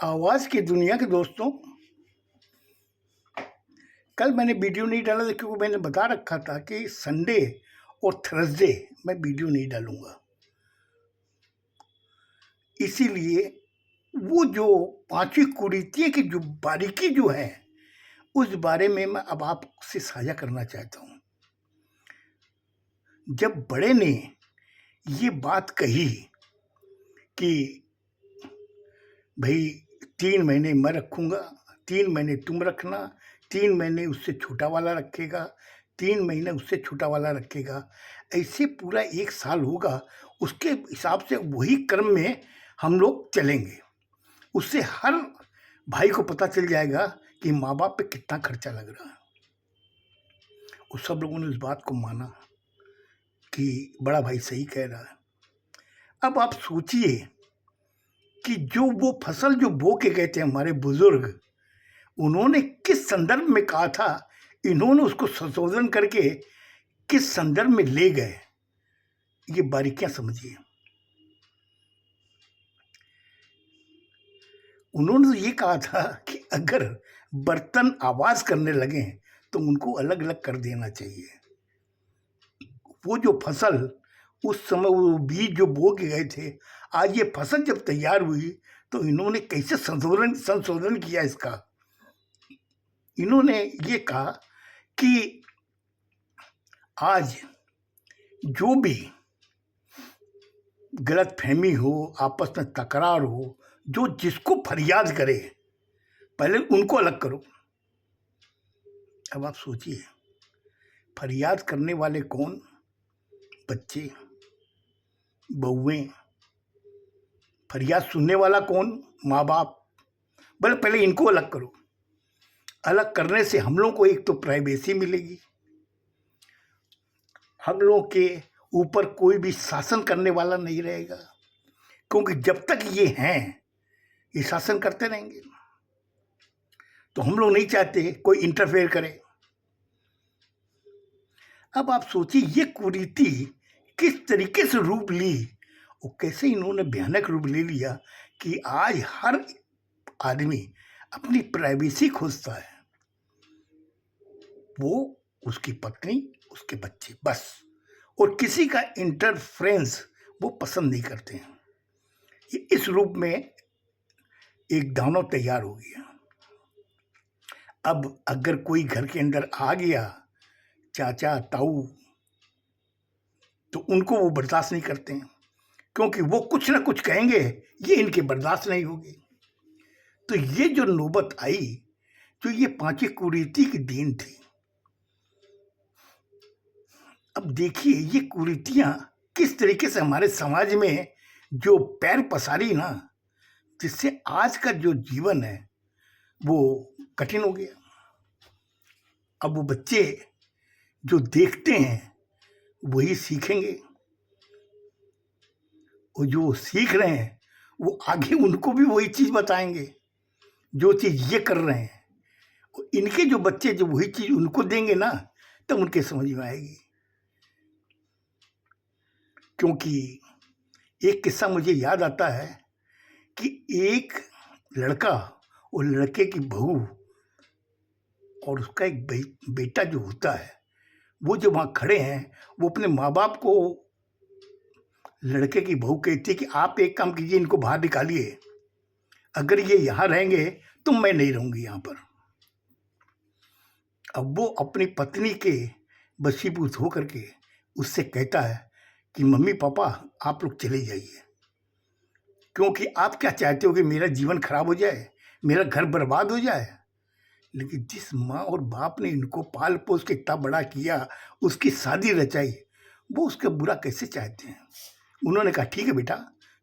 आवाज़ की दुनिया के दोस्तों, कल मैंने वीडियो नहीं डाला था क्योंकि मैंने बता रखा था कि संडे और थर्सडे मैं वीडियो नहीं डालूंगा। इसीलिए वो जो पांचवी कुरीतियों की जो बारीकी जो है उस बारे में मैं अब आपसे साझा करना चाहता हूँ। जब बड़े ने ये बात कही कि भाई 3 महीने मैं रखूँगा, 3 महीने तुम रखना, 3 महीने उससे छोटा वाला रखेगा, 3 महीने उससे छोटा वाला रखेगा, ऐसे पूरा 1 साल होगा। उसके हिसाब से वही क्रम में हम लोग चलेंगे। उससे हर भाई को पता चल जाएगा कि माँ बाप पे कितना खर्चा लग रहा है। और सब लोगों ने उस बात को माना कि बड़ा भाई सही कह रहा है। अब आप सोचिए कि जो वो फसल जो बो के गए थे हमारे बुजुर्ग, उन्होंने किस संदर्भ में कहा था, इन्होंने उसको संशोधन करके किस संदर्भ में ले गए, ये बारीकियां समझिए। उन्होंने ये कहा था कि अगर बर्तन आवाज करने लगे तो उनको अलग अलग कर देना चाहिए। वो जो फसल उस समय वो बीज जो बो के गए थे, आज ये फसल जब तैयार हुई तो इन्होंने कैसे संशोधन किया इसका। इन्होंने ये कहा कि आज जो भी गलतफहमी हो, आपस में तकरार हो, जो जिसको फरियाद करे पहले उनको अलग करो। अब आप सोचिए, फरियाद करने वाले कौन? बच्चे, बहुएं। फरियाद सुनने वाला कौन? माँ बाप। बोले पहले इनको अलग करो। अलग करने से हम लोगों को एक तो प्राइवेसी मिलेगी, हम लोगों के ऊपर कोई भी शासन करने वाला नहीं रहेगा, क्योंकि जब तक ये हैं ये शासन करते रहेंगे। तो हम लोग नहीं चाहते कोई इंटरफेयर करे। अब आप सोचिए ये कुरीति किस तरीके से रूप ली और कैसे इन्होंने भयानक रूप ले लिया कि आज हर आदमी अपनी प्राइवेसी खोजता है। वो, उसकी पत्नी, उसके बच्चे, बस। और किसी का इंटरफ्रेंस वो पसंद नहीं करते हैं। ये इस रूप में एक दानव तैयार हो गया। अब अगर कोई घर के अंदर आ गया, चाचा ताऊ, तो उनको वो बर्दाश्त नहीं करते हैं, क्योंकि वो कुछ ना कुछ कहेंगे, ये इनके बर्दाश्त नहीं होगी। तो ये जो नौबत आई, जो ये पांचवी कुरीति की देन थी। अब देखिए ये कुरीतियां किस तरीके से हमारे समाज में जो पैर पसारी ना, जिससे आज का जो जीवन है वो कठिन हो गया। अब वो बच्चे जो देखते हैं वही सीखेंगे, और जो सीख रहे हैं वो आगे उनको भी वही चीज बताएंगे जो चीज ये कर रहे हैं। और इनके जो बच्चे जो वही चीज उनको देंगे ना, तब उनके समझ में आएगी। क्योंकि एक किस्सा मुझे याद आता है कि एक लड़का और लड़के की बहू और उसका एक बेटा जो होता है, वो जो वहाँ खड़े हैं, वो अपने माँ बाप को, लड़के की बहू कहती है कि आप एक काम कीजिए, इनको बाहर निकालिए, अगर ये यहाँ रहेंगे तो मैं नहीं रहूँगी यहाँ पर। अब वो अपनी पत्नी के वशीभूत होकर के उससे कहता है कि मम्मी पापा आप लोग चले जाइए, क्योंकि आप क्या चाहते हो कि मेरा जीवन खराब हो जाए, मेरा घर बर्बाद हो जाए। लेकिन जिस माँ और बाप ने इनको पाल पोस के इतना बड़ा किया, उसकी शादी रचाई, वो उसका बुरा कैसे चाहते हैं। उन्होंने कहा ठीक है बेटा,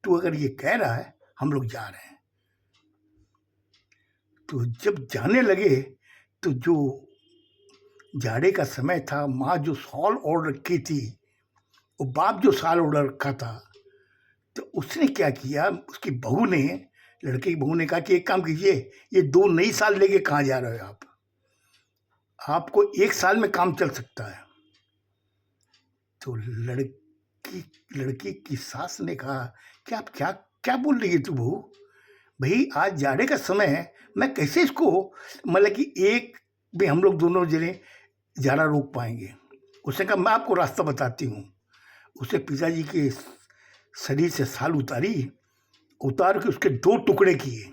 तू अगर ये कह रहा है हम लोग जा रहे हैं। तो जब जाने लगे तो जो जाड़े का समय था, माँ जो शॉल ओढ़ रखी थी और बाप जो शॉल ओढ़ रखा था, तो उसने क्या किया, उसकी बहू ने, लड़के की बहू ने कहा कि एक काम कीजिए, ये 2 नई साल लेके कहाँ जा रहे हो आप, आपको 1 साल में काम चल सकता है। तो लड़की की सास ने कहा कि आप क्या क्या बोल रही है तू बहू, भाई आज जाड़े का समय है, मैं कैसे इसको मतलब कि एक में हम लोग दोनों जने जाड़ा रोक पाएंगे। उसने कहा मैं आपको रास्ता बताती हूँ। उसे पिताजी के शरीर से साल उतारी, उतार के उसके 2 टुकड़े किए।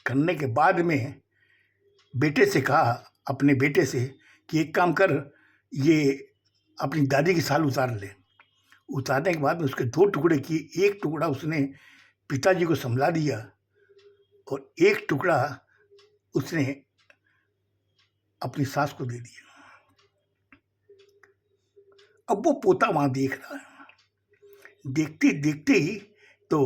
करने के बाद में बेटे से कहा, अपने बेटे से, कि एक काम कर, ये अपनी दादी की साल उतार ले। उतारने के बाद में उसके 2 टुकड़े किए। एक टुकड़ा उसने पिताजी को समझा दिया और एक टुकड़ा उसने अपनी सास को दे दिया। अब वो पोता वहां देख रहा है। देखते देखते ही तो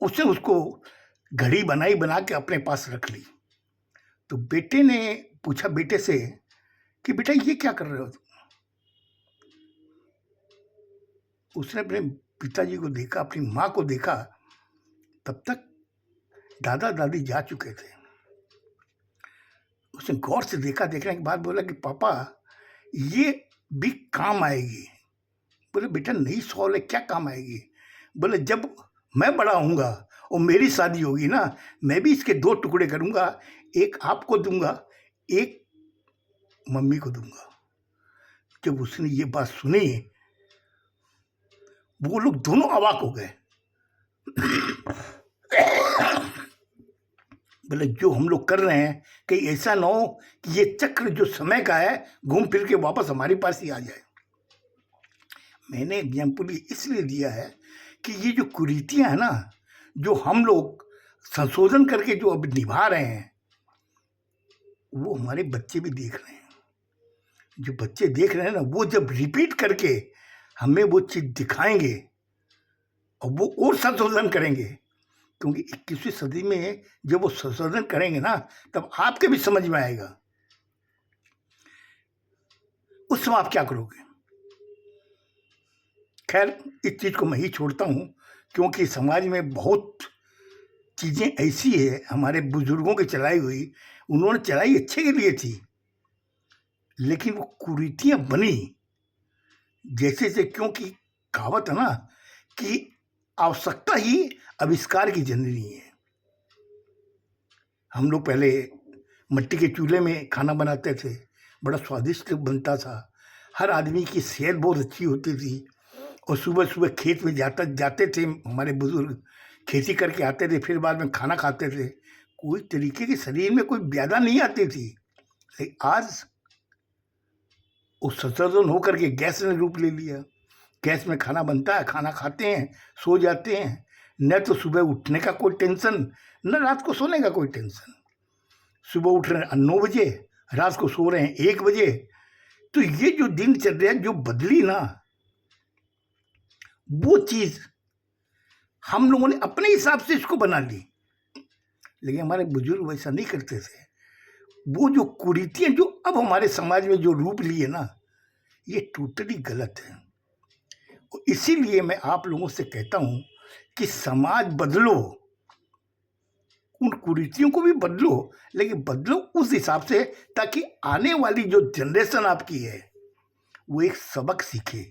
उसने उसको घड़ी बना के अपने पास रख ली। तो बेटे ने पूछा बेटे से कि बेटा ये क्या कर रहे हो? उसने अपने पिताजी को देखा, अपनी माँ को देखा। तब तक दादा दादी जा चुके थे। उसने गौर से देखा, देखने के बाद बोला कि पापा ये भी काम आएगी। बोले बेटा नई सॉल है, क्या काम आएगी? बोले जब मैं बड़ा होऊंगा और मेरी शादी होगी ना, मैं भी इसके 2 टुकड़े करूंगा, एक आपको दूंगा, एक मम्मी को दूंगा। जब उसने ये बात सुनी, वो लोग दोनों अवाक हो गए। बोले जो हम लोग कर रहे हैं कहीं ऐसा ना हो कि ये चक्र जो समय का है घूम फिर के वापस हमारे पास ही आ जाए। मैंने एग्जाम्पल इसलिए दिया है कि ये जो कुरीतियां हैं ना, जो हम लोग संशोधन करके जो अब निभा रहे हैं, वो हमारे बच्चे भी देख रहे हैं। जो बच्चे देख रहे हैं ना, वो जब रिपीट करके हमें वो चीज़ दिखाएंगे और वो और संशोधन करेंगे, क्योंकि 21वीं सदी में जब वो संशोधन करेंगे ना, तब आपके भी समझ में आएगा। उस समय आप क्या करोगे? खैर इस चीज़ को मैं ही छोड़ता हूँ, क्योंकि समाज में बहुत चीज़ें ऐसी है हमारे बुजुर्गों की चलाई हुई, उन्होंने चलाई अच्छे के लिए थी, लेकिन वो कुरीतियाँ बनी जैसे से, क्योंकि कहावत है ना कि आवश्यकता ही आविष्कार की जननी है। हम लोग पहले मिट्टी के चूल्हे में खाना बनाते थे, बड़ा स्वादिष्ट बनता था। हर आदमी की सेहत बहुत अच्छी होती थी और सुबह सुबह खेत में जाते थे हमारे बुजुर्ग, खेती करके आते थे, फिर बाद में खाना खाते थे। कोई तरीके के शरीर में कोई व्याधा नहीं आती थी। लेकिन आज वो संशोधन होकर के गैस ने रूप ले लिया। गैस में खाना बनता है, खाना खाते हैं, सो जाते हैं। न तो सुबह उठने का कोई टेंशन, न रात को सोने का कोई टेंशन। सुबह उठ रहे हैं 9 बजे, रात को सो रहे हैं 1 बजे। तो ये जो दिनचर्या जो बदली ना, वो चीज़ हम लोगों ने अपने हिसाब से इसको बना ली। लेकिन हमारे बुजुर्ग वैसा नहीं करते थे। वो जो कुरीतियाँ जो अब हमारे समाज में जो रूप लिए ना, ये टोटली गलत है। और इसीलिए मैं आप लोगों से कहता हूँ कि समाज बदलो, उन कुरीतियों को भी बदलो, लेकिन बदलो उस हिसाब से ताकि आने वाली जो जनरेशन आपकी है वो एक सबक सीखे।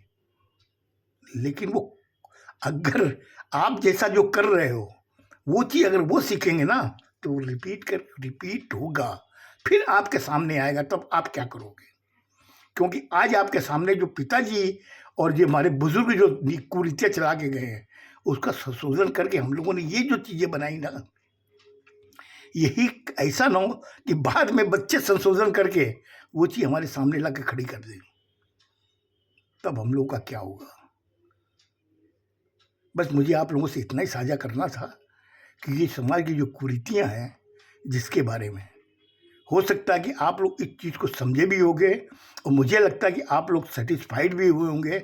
लेकिन वो अगर आप जैसा जो कर रहे हो वो चीज़ अगर वो सीखेंगे ना, तो रिपीट होगा, फिर आपके सामने आएगा, तब आप क्या करोगे? क्योंकि आज आपके सामने जो पिताजी और जो हमारे बुजुर्ग जो कुरीतियाँ चला के गए हैं, उसका संशोधन करके हम लोगों ने ये जो चीज़ें बनाई ना, यही ऐसा ना हो कि बाद में बच्चे संशोधन करके वो चीज़ हमारे सामने ला के खड़ी कर दें, तब हम लोगों का क्या होगा? बस मुझे आप लोगों से इतना ही साझा करना था कि ये समाज की जो कुरीतियाँ हैं, जिसके बारे में हो सकता है कि आप लोग इस चीज़ को समझे भी होंगे और मुझे लगता है कि आप लोग सेटिस्फाइड भी हुए होंगे।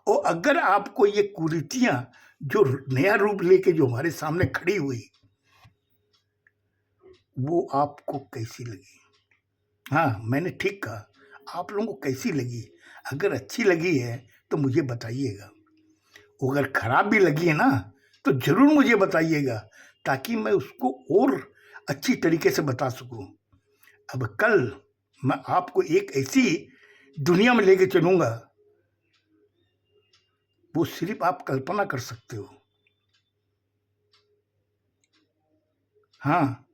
और अगर आपको ये कुरीतियाँ जो नया रूप लेके जो हमारे सामने खड़ी हुई, वो आपको कैसी लगी? हाँ, मैंने ठीक कहा, आप लोगों को कैसी लगी? अगर अच्छी लगी है तो मुझे बताइएगा, अगर खराब भी लगी है ना तो ज़रूर मुझे बताइएगा, ताकि मैं उसको और अच्छी तरीके से बता सकूं। अब कल मैं आपको एक ऐसी दुनिया में लेके चलूँगा, वो सिर्फ आप कल्पना कर सकते हो। हाँ,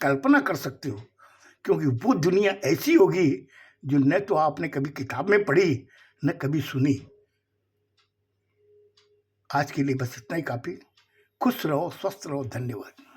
कल्पना कर सकते हो, क्योंकि वो दुनिया ऐसी होगी जो न तो आपने कभी किताब में पढ़ी, न कभी सुनी। आज के लिए बस इतना ही काफ़ी। खुश रहो, स्वस्थ रहो, धन्यवाद।